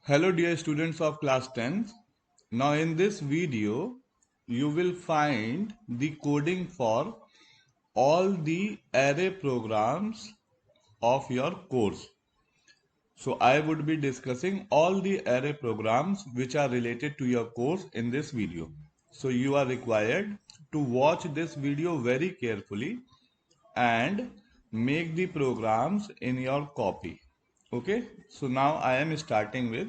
Hello dear students of class 10th. Now in this video you will find the coding for all the array programs of your course. So I would be discussing all the array programs which are related to your course in this video. So you are required to watch this video very carefully and make the programs in your copy. Okay, so now I am starting with.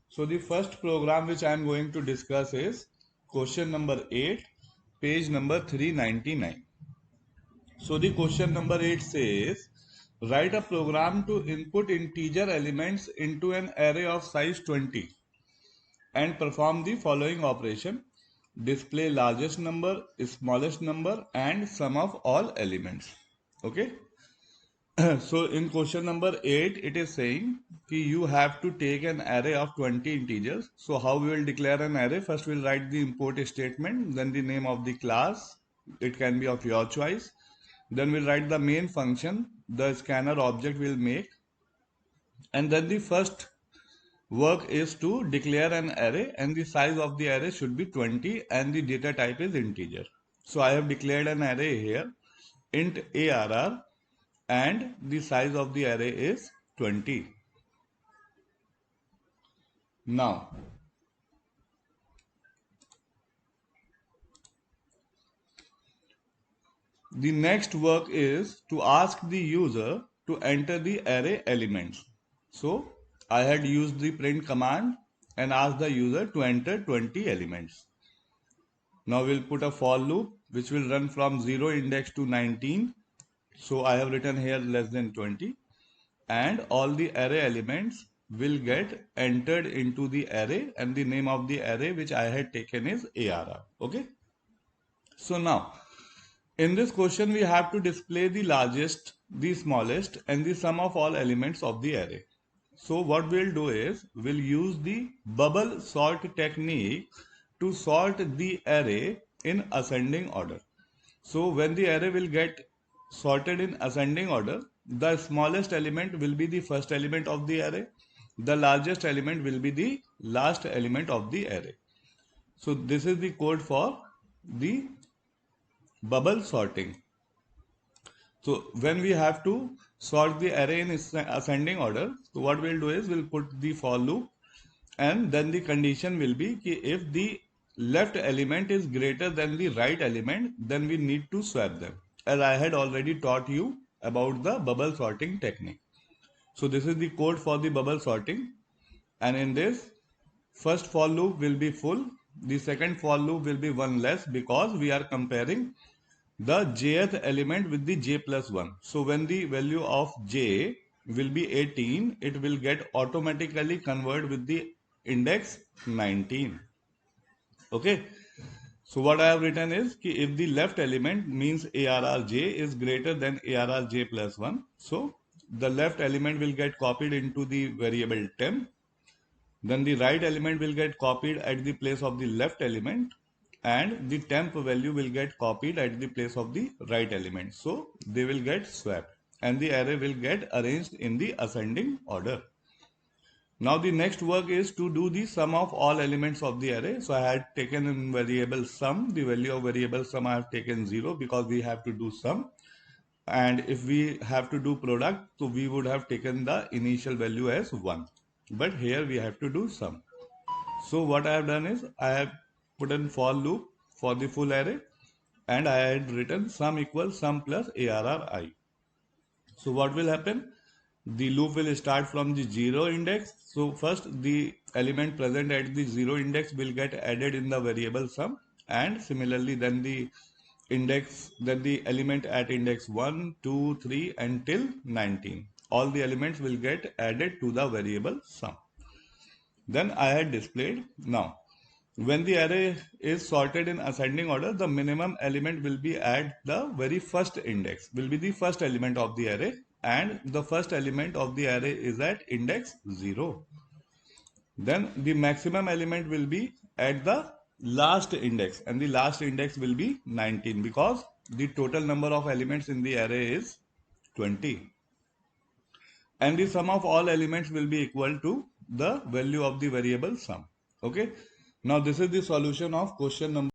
So the first program which I am going to discuss is question number 8, page number 399. So the question number 8 says, write a program to input integer elements into an array of size 20 and perform the following operation. Display largest number, smallest number and sum of all elements. Okay. So in question number 8, it is saying that you have to take an array of 20 integers. So how we will declare an array? First we'll write the import statement, then the name of the class. It can be of your choice. Then we'll write the main function, the scanner object will make. And then the first work is to declare an array, and the size of the array should be 20 and the data type is integer. So I have declared an array here, int arr, and the size of the array is 20. Now, the next work is to ask the user to enter the array elements. So, I had used the print command and asked the user to enter 20 elements. Now we'll put a for loop which will run from 0 index to 19. So I have written here less than 20, and all the array elements will get entered into the array, and the name of the array which I had taken is ARR. Okay. So now in this question we have to display the largest, the smallest and the sum of all elements of the array. So what we'll do is we'll use the bubble sort technique to sort the array in ascending order. So when the array will get sorted in ascending order, the smallest element will be the first element of the array. The largest element will be the last element of the array. So this is the code for the bubble sorting. So when we have to sort the array in ascending order, so what we'll do is we'll put the for loop, and then the condition will be if the left element is greater than the right element, then we need to swap them, as I had already taught you about the bubble sorting technique. So this is the code for the bubble sorting, and in this first for loop will be full, the second for loop will be one less because we are comparing the jth element with the j plus 1. So when the value of j will be 18, it will get automatically converted with the index 19. Okay. So what I have written is if the left element means arrj is greater than arrj plus 1, so the left element will get copied into the variable temp. Then the right element will get copied at the place of the left element, and the temp value will get copied at the place of the right element. So they will get swapped and the array will get arranged in the ascending order. Now the next work is to do the sum of all elements of the array. So I had taken in variable sum, the value of variable sum I have taken 0 because we have to do sum. And if we have to do product, so we would have taken the initial value as 1. But here we have to do sum. So what I have done is I have put in for loop for the full array, and I had written sum equals sum plus arri. So what will happen? The loop will start from the 0 index. So first the element present at the 0 index will get added in the variable sum, and similarly then the element at index 1, 2, 3 until 19. All the elements will get added to the variable sum. Then I had displayed. Now when the array is sorted in ascending order, the minimum element will be at the very first index, will be the first element of the array, and the first element of the array is at index 0. Then the maximum element will be at the last index, and the last index will be 19 because the total number of elements in the array is 20. And the sum of all elements will be equal to the value of the variable sum. Okay. Now this is the solution of question number